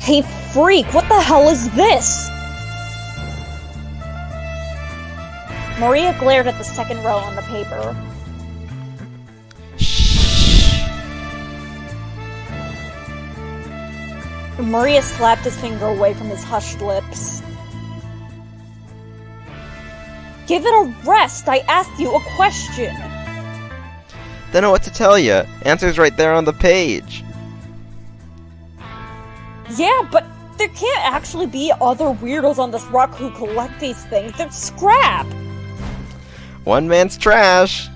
Hey freak, what the hell is this? Maria glared at the second row on the paper. Maria slapped his finger away from his hushed lips. Give it a rest! I asked you a question! Don't know what to tell you. Answer's right there on the page. Yeah, but there can't actually be other weirdos on this rock who collect these things. They're scrap! One man's trash.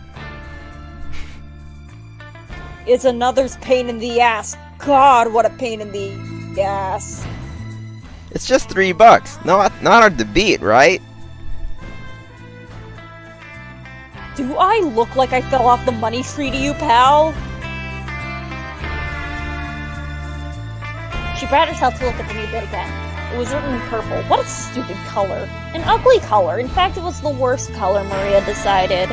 Is another's pain in the ass. God, what a pain in the ass. It's just $3. Not hard to beat, right? Do I look like I fell off the money tree to you, pal? She brought herself to look at the new bit again. It was written in purple. What a stupid color. An ugly color. In fact, it was the worst color, Maria decided.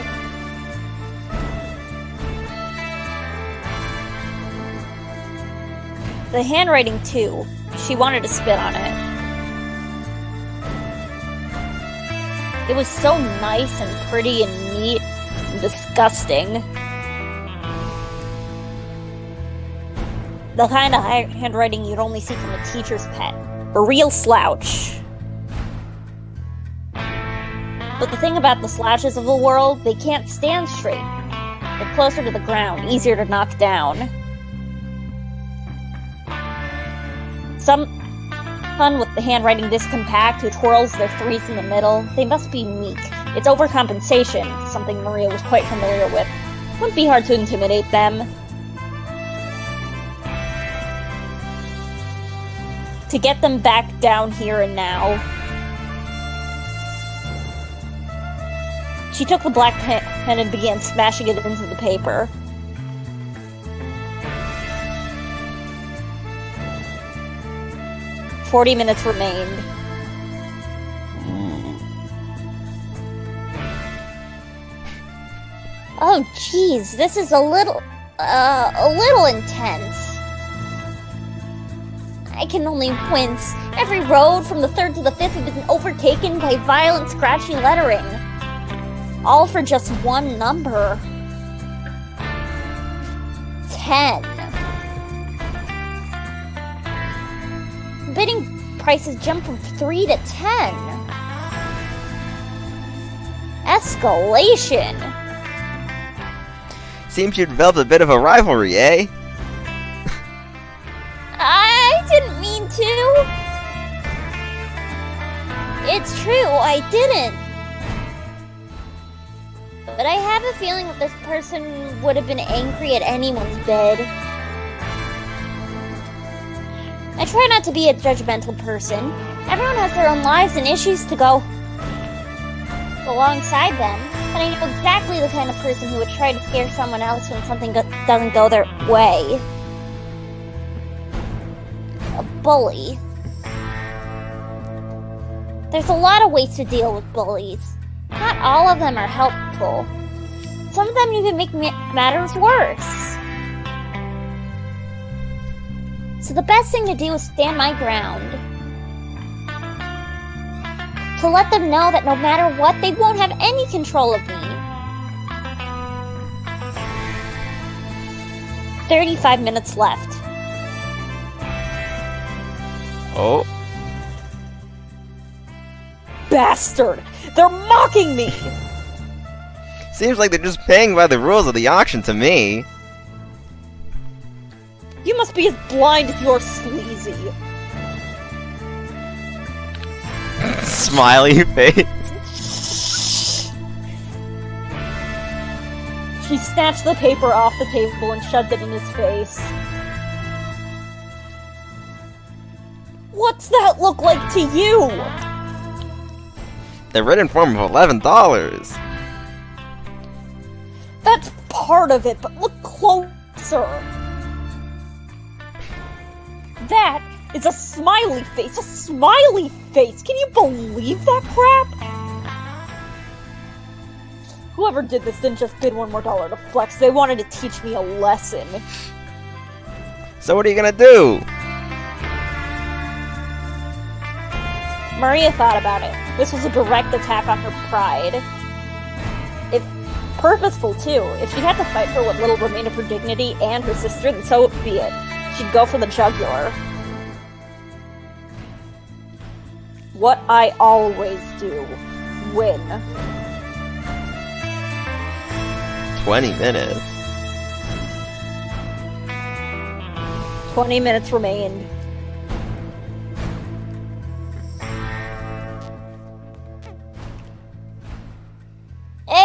The handwriting, too. She wanted to spit on it. It was so nice and pretty and neat and disgusting. The kind of handwriting you'd only see from a teacher's pet. A real slouch. But the thing about the slouches of the world, they can't stand straight. They're closer to the ground, easier to knock down. Someone with the handwriting this compact who twirls their threes in the middle, they must be meek. It's overcompensation, something Maria was quite familiar with. Wouldn't be hard to intimidate them. To get them back down here and now. She took the black pen and began smashing it into the paper. "40 minutes remained. Oh, geez, this is a little intense. I can only wince. Every road from the 3rd to the 5th has been overtaken by violent, scratchy lettering. All for just one number. 10. Bidding prices jump from 3 to 10. Escalation. Seems you developed a bit of a rivalry, eh? I didn't mean to. It's true, I didn't. But I have a feeling that this person would have been angry at anyone's bid. I try not to be a judgmental person. Everyone has their own lives and issues to go alongside them, but I know exactly the kind of person who would try to scare someone else when something doesn't go their way. A bully. There's a lot of ways to deal with bullies. Not all of them are helpful. Some of them even make matters worse. So the best thing to do is stand my ground. To let them know that no matter what, they won't have any control of me. 35 minutes left. Oh. Bastard! They're mocking me! Seems like they're just playing by the rules of the auction to me. You must be as blind as you're sleazy. Smiley face. She snatched the paper off the table and shoved it in his face. What's that look like to you? The written form of $11. That's part of it, but look closer. That is a smiley face. A smiley face. Can you believe that crap? Whoever did this didn't just bid one more dollar to flex. They wanted to teach me a lesson. So what are you gonna do? Maria thought about it. This was a direct attack on her pride. If purposeful, too. If she had to fight for what little remained of her dignity and her sister, then so be it. She'd go for the jugular. What I always do. Win. 20 minutes. 20 minutes remained.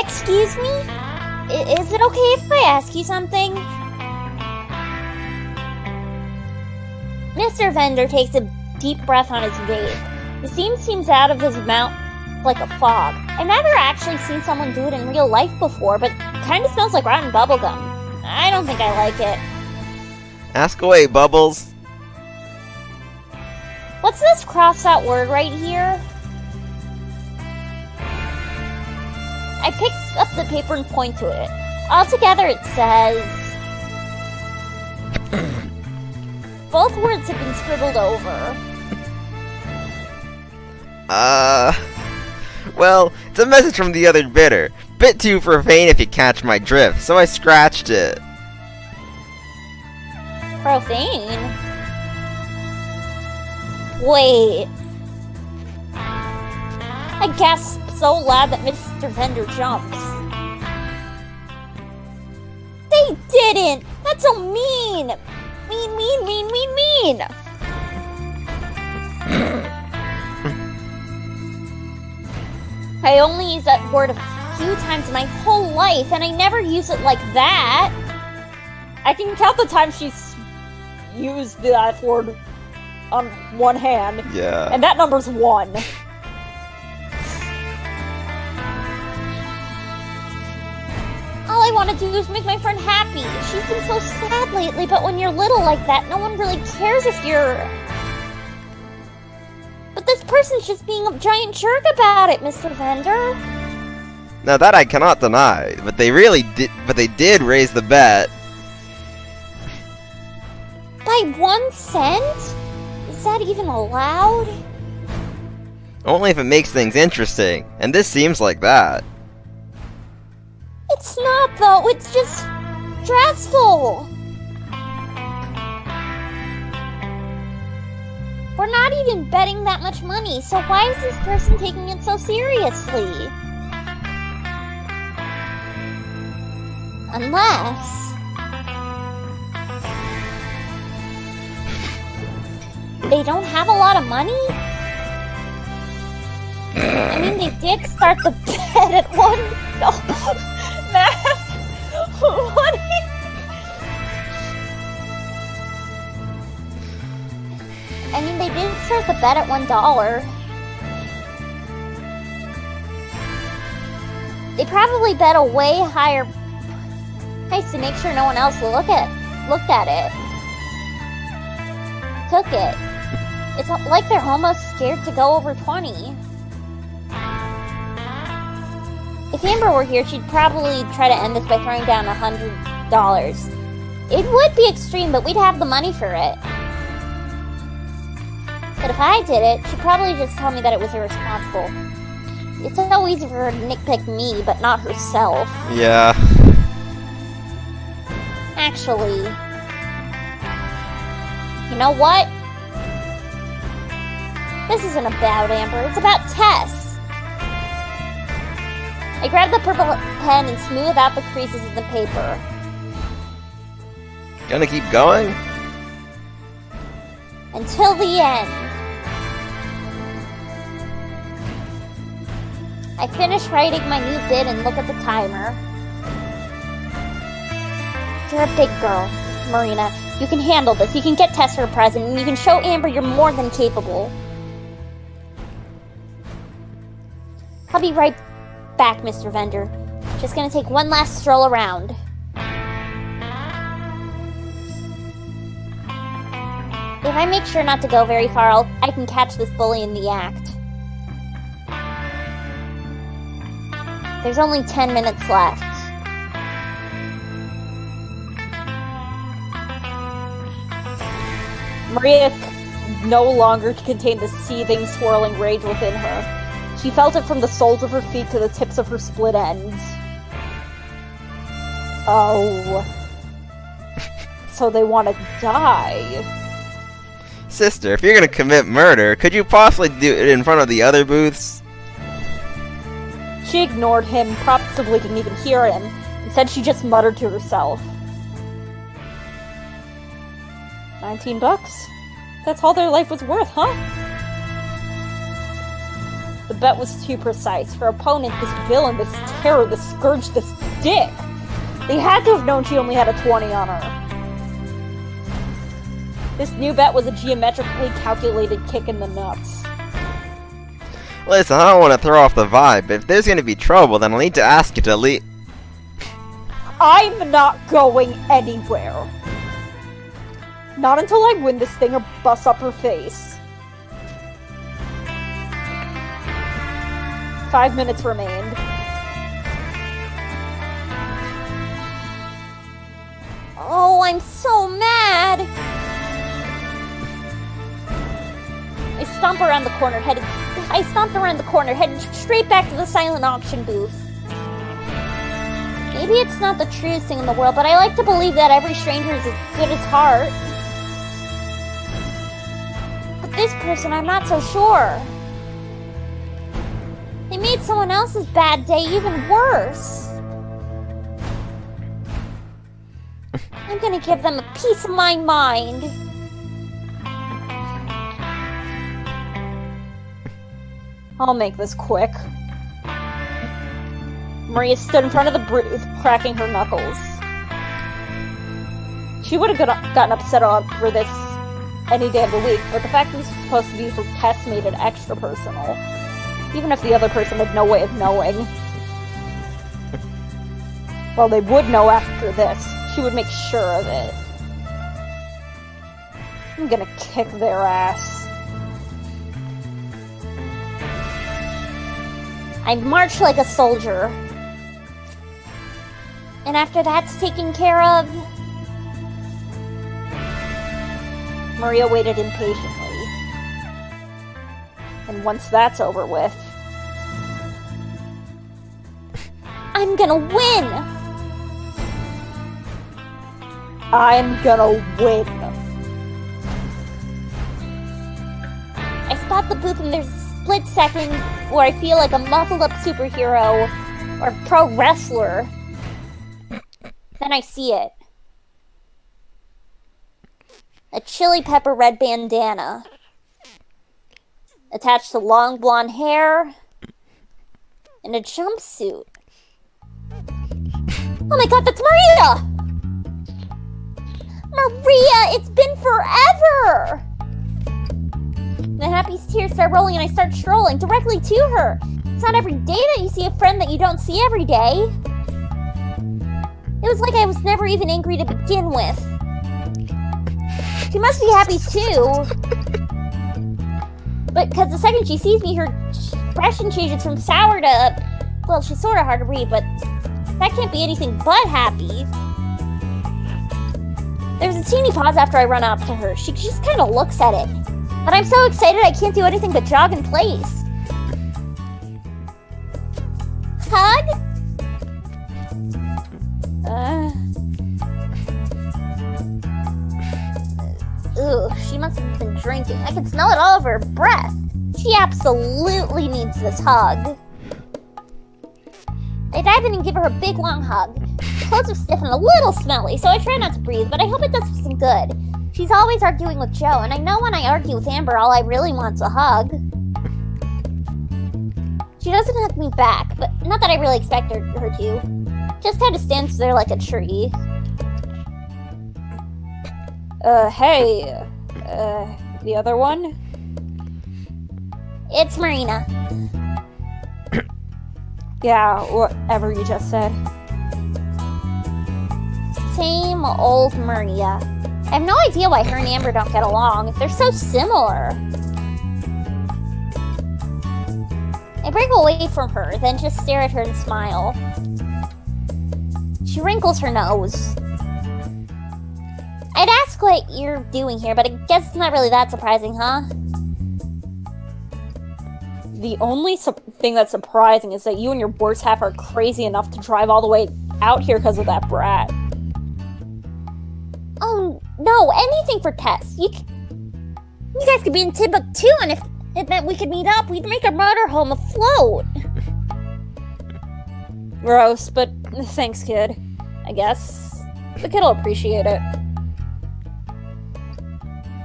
Excuse me? Is it okay if I ask you something? Mr. Vendor takes a deep breath on his vape. The steam seems out of his mouth like a fog. I've never actually seen someone do it in real life before, but it kind of smells like rotten bubblegum. I don't think I like it. Ask away, Bubbles. What's this crossed out word right here? I pick up the paper and point to it. Altogether it says... Both words have been scribbled over. Well, it's a message from the other bidder. Bit too profane if you catch my drift, so I scratched it. Profane? Wait. I gasp so loud that Mr. Vendor jumps. They didn't! That's so mean! Mean! I only use that word a few times in my whole life, and I never use it like that. I can count the times she's used that word on one hand. Yeah. And that number's 1. All I want to do is make my friend happy. She's been so sad lately, but when you're little like that, no one really cares if you're... But this person's just being a giant jerk about it, Mr. Vendor. Now that I cannot deny, but they did raise the bet. By 1 cent? Is that even allowed? Only if it makes things interesting, and this seems like that. It's not, though. It's just stressful. We're not even betting that much money, so why is this person taking it so seriously? Unless... they don't have a lot of money? I mean, they did start the bet at 1... No. Math? What? I mean, they did start the bet at $1. They probably bet a way higher price to make sure no one else looked at it. Took it. It's like they're almost scared to go over 20. If Amber were here, she'd probably try to end this by throwing down $100. It would be extreme, but we'd have the money for it. But if I did it, she'd probably just tell me that it was irresponsible. It's so easy for her to nitpick me, but not herself. Yeah. Actually... you know what? This isn't about Amber, it's about Tess. I grab the purple pen and smooth out the creases in the paper. Gonna keep going? Until the end. I finish writing my new bid and look at the timer. You're a big girl, Marina. You can handle this. You can get Tess her present, and you can show Amber you're more than capable. I'll be right back, Mr. Vendor. Just gonna take one last stroll around. If I make sure not to go very far, I can catch this bully in the act. There's only 10 minutes left. Maria no longer to contain the seething, swirling rage within her. She felt it from the soles of her feet to the tips of her split ends. Oh. So they want to die. Sister, if you're gonna commit murder, could you possibly do it in front of the other booths? She ignored him, possibly didn't even hear him. Instead, she just muttered to herself. 19 bucks? That's all their life was worth, huh? The bet was too precise. Her opponent, this villain, this terror, this scourge, this dick. They had to have known she only had a 20 on her. This new bet was a geometrically calculated kick in the nuts. Listen, I don't want to throw off the vibe, but if there's gonna be trouble, then I'll need to ask you to leave. I'm not going anywhere. Not until I win this thing or bust up her face. 5 minutes remained. Oh, I'm so mad! I stomped around the corner, headed straight back to the silent auction booth. Maybe it's not the truest thing in the world, but I like to believe that every stranger is as good as heart. But this person, I'm not so sure. They made someone else's bad day even worse. I'm gonna give them a piece of my mind. I'll make this quick. Maria stood in front of the booth, cracking her knuckles. She would have gotten upset over this any day of the week, but the fact that this was supposed to be for tests made it extra personal. Even if the other person had no way of knowing. Well, they would know after this. She would make sure of it. I'm gonna kick their ass. I march like a soldier. And after that's taken care of... Maria waited impatiently. And once that's over with... I'm gonna win! I'm gonna win. I spot the booth and there's a split second where I feel like a muffled up superhero or pro wrestler. Then I see it. A chili pepper red bandana. Attached to long blonde hair. And a jumpsuit. Oh my god, that's Maria! Maria, it's been forever! The happy tears start rolling and I start strolling directly to her. It's not every day that you see a friend that you don't see every day. It was like I was never even angry to begin with. She must be happy too. But because the second she sees me, her expression changes from sour to... Well, she's sort of hard to read, but that can't be anything but happy. There's a teeny pause after I run up to her. She just kind of looks at it. But I'm so excited I can't do anything but jog in place. Hug? Ugh, she must have been drinking. I can smell it all over her breath. She absolutely needs this hug. I dive in and give her a big long hug. Her clothes are stiff and a little smelly, so I try not to breathe, but I hope it does some good. She's always arguing with Joe, and I know when I argue with Amber, all I really want's a hug. She doesn't hug me back, but not that I really expect her to. Just kind of stands there like a tree. Hey. The other one? It's Marina. Yeah, whatever you just said. Same old Maria. I have no idea why her and Amber don't get along. They're so similar. I break away from her, then just stare at her and smile. She wrinkles her nose. I'd ask what you're doing here, but I guess it's not really that surprising, huh? The only thing that's surprising is that you and your worst half are crazy enough to drive all the way out here because of that brat. Oh, no, anything for Tess. You guys could be in Timbuktu, and if it meant we could meet up, we'd make our motorhome afloat. Gross, but thanks, kid. I guess the kid'll appreciate it.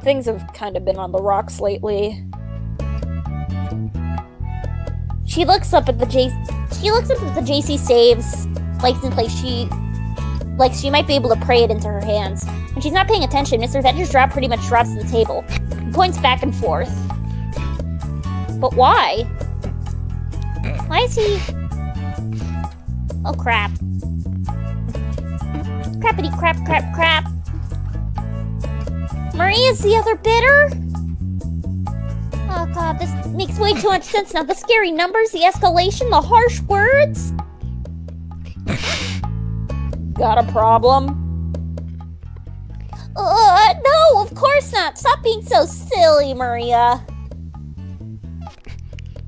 Things have kind of been on the rocks lately. She looks up at the JC Saves license plate. She might be able to pray it into her hands. When she's not paying attention, Mr. Venture's drop pretty much drops to the table. He points back and forth. But why? Why is he... Oh, crap. Crappity crap crap crap. Maria's the other bidder? Oh god, this makes way too much sense now. The scary numbers, the escalation, the harsh words. Got a problem? No, of course not. Stop being so silly, Maria.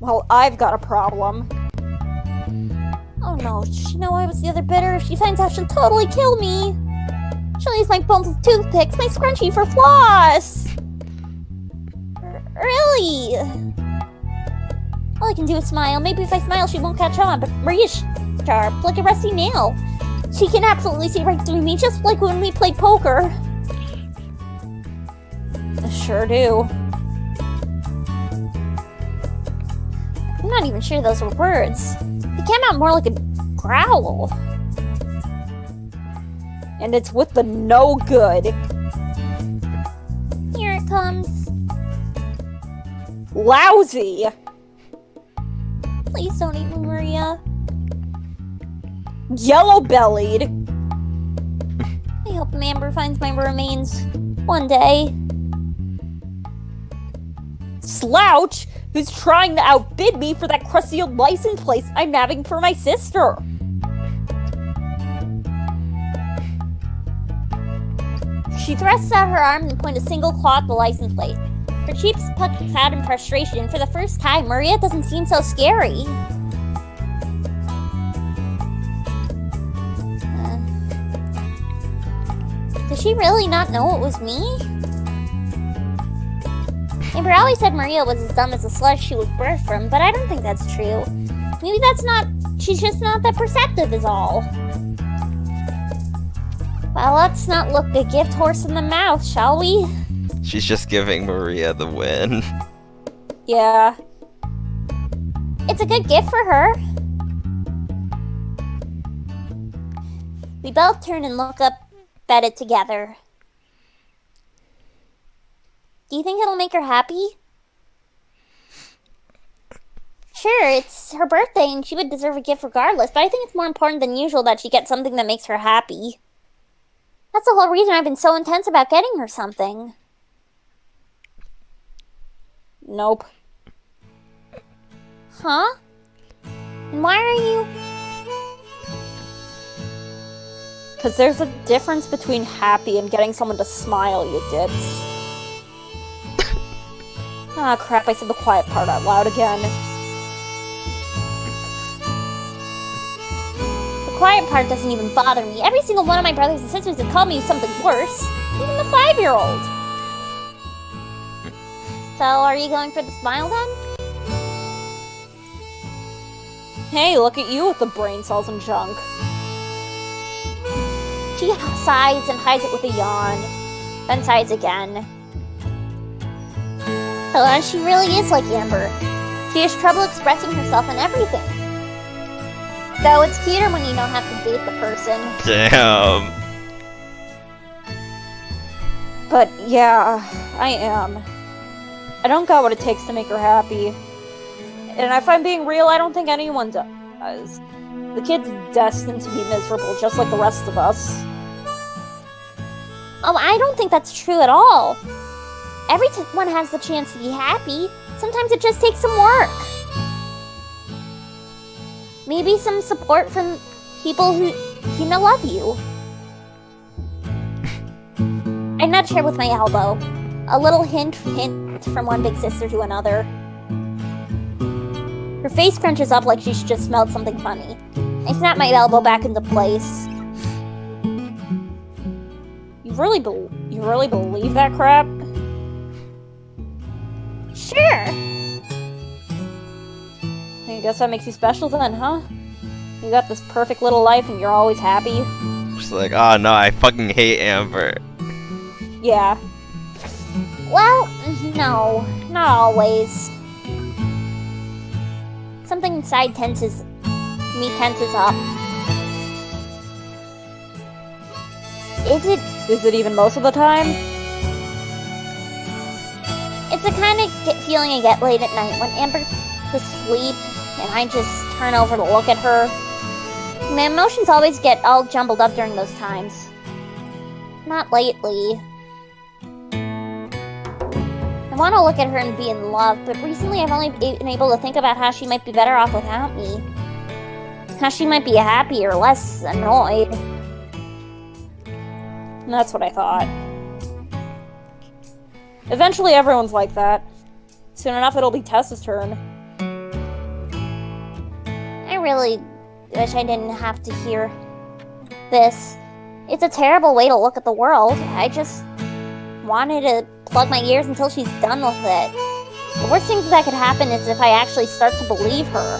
Well, I've got a problem. Oh no, does she know I was the other bidder? If she finds out, she'll totally kill me. She'll use my bones as toothpicks, my scrunchie for floss. Really? All I can do is smile. Maybe if I smile, she won't catch on, but Maria's sharp, like a rusty nail. She can absolutely see right through me, just like when we played poker. I sure do. I'm not even sure those were words. They came out more like a growl. And it's with the no good. Here it comes. Lousy! Please don't eat me, Maria. Yellow-bellied! I hope Amber finds my remains one day. Slouch, who's trying to outbid me for that crusty old license plate I'm having for my sister. She thrusts out her arm and points a single claw at the license plate. Her cheeks pucked out in frustration, and for the first time, Maria doesn't seem so scary. Does she really not know it was me? Amber always said Maria was as dumb as the sludge she was birthed from, but I don't think that's true. Maybe she's just not that perceptive is all. Well, let's not look a gift horse in the mouth, shall we? She's just giving Maria the win. Yeah. It's a good gift for her. We both turn and look up at it together. Do you think it'll make her happy? Sure, it's her birthday and she would deserve a gift regardless, but I think it's more important than usual that she gets something that makes her happy. That's the whole reason I've been so intense about getting her something. Nope. Huh? And why are you... Because there's a difference between happy and getting someone to smile, you dicks. Ah, crap, I said the quiet part out loud again. The quiet part doesn't even bother me. Every single one of my brothers and sisters have called me something worse. Even the 5-year-old. So, are you going for the smile then? Hey, look at you with the brain cells and junk. She sighs and hides it with a yawn. Then sighs again. She really is like Amber. She has trouble expressing herself and everything. Though it's cuter when you don't have to date the person. Damn. But yeah, I am. I don't got what it takes to make her happy. And if I'm being real, I don't think anyone does. The kid's destined to be miserable, just like the rest of us. Oh, I don't think that's true at all. Everyone has the chance to be happy. Sometimes it just takes some work. Maybe some support from people who love you. I nudge her with my elbow. A little hint from one big sister to another. Her face crunches up like she's just smelled something funny. I snap my elbow back into place. You really believe that crap? Sure. I guess that makes you special then, huh? You got this perfect little life and you're always happy? She's like, oh no, I fucking hate Amber. Yeah. Well, no. Not always. Something inside tenses up. Is it even most of the time? It's the kind of feeling I get late at night when Amber's asleep and I just turn over to look at her. My emotions always get all jumbled up during those times. Not lately. I want to look at her and be in love, but recently I've only been able to think about how she might be better off without me. How she might be happier, less annoyed. And that's what I thought. Eventually everyone's like that. Soon enough it'll be Tessa's turn. I really wish I didn't have to hear this. It's a terrible way to look at the world. I just wanted to plug my ears until she's done with it. The worst thing that could happen is if I actually start to believe her.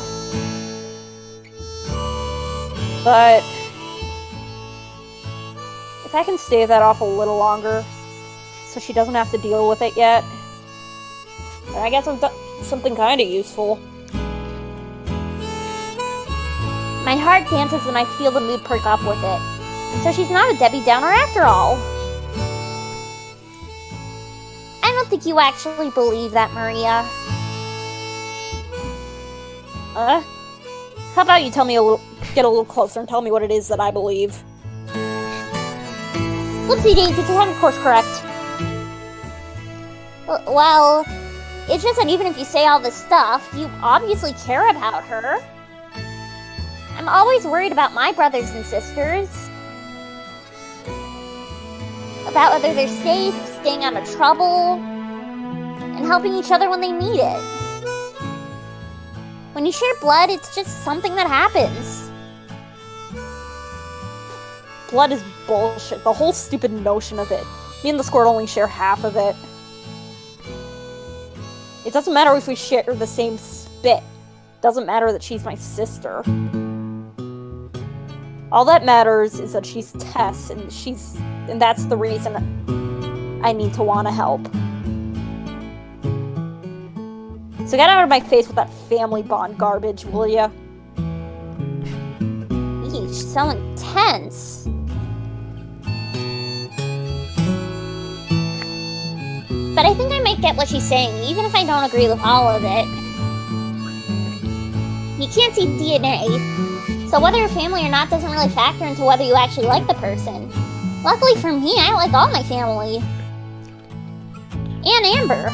But if I can stave that off a little longer, so she doesn't have to deal with it yet, then I guess I've done something kind of useful. My heart dances when I feel the mood perk up with it. So she's not a Debbie Downer after all. I don't think you actually believe that, Maria. How about you get a little closer and tell me what it is that I believe. Whoopsie daisy, can of course correct. Well, it's just that even if you say all this stuff, you obviously care about her. I'm always worried about my brothers and sisters. About whether they're safe, staying out of trouble, and helping each other when they need it. When you share blood, it's just something that happens. Blood is bullshit. The whole stupid notion of it. Me and the Squirt only share half of it. It doesn't matter if we share the same spit. Doesn't matter that she's my sister. All that matters is that she's Tess, and that's the reason I need to want to help. So get out of my face with that family bond garbage, will ya? Eesh, so intense. But I think I might get what she's saying, even if I don't agree with all of it. You can't see DNA, so whether you're family or not doesn't really factor into whether you actually like the person. Luckily for me, I like all my family. And Amber.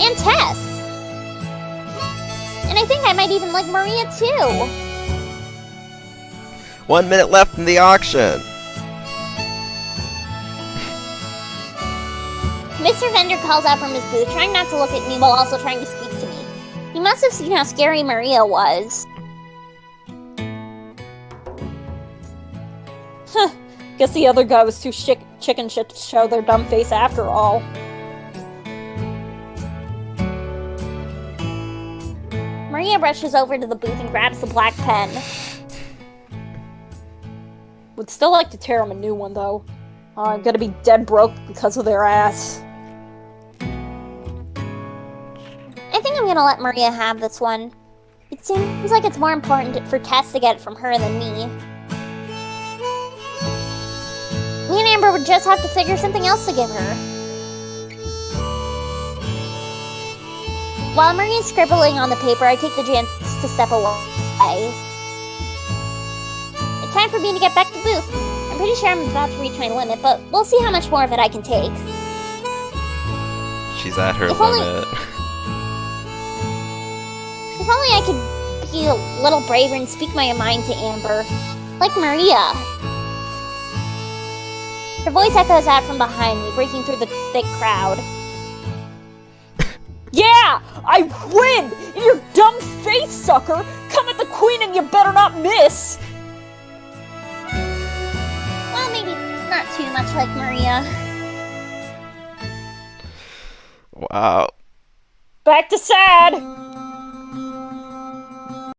And Tess. And I think I might even like Maria too. 1 minute left in the auction. Mr. Vendor calls out from his booth, trying not to look at me while also trying to speak to me. He must have seen how scary Maria was. Huh. Guess the other guy was too chicken shit to show their dumb face after all. Maria rushes over to the booth and grabs the black pen. Would still like to tear him a new one, though. I'm gonna be dead broke because of their ass. I think I'm gonna let Maria have this one. It seems like it's more important for Tess to get it from her than me. Me and Amber would just have to figure something else to give her. While Maria's scribbling on the paper, I take the chance to step away. It's time for me to get back to the booth. I'm pretty sure I'm about to reach my limit, but we'll see how much more of it I can take. She's at her If only- limit. If only I could be a little braver and speak my mind to Amber. Like Maria. Her voice echoes out from behind me, breaking through the thick crowd. Yeah! I win! In your dumb face, sucker! Come at the queen and you better not miss! Well, maybe not too much like Maria. Wow. Back to sad!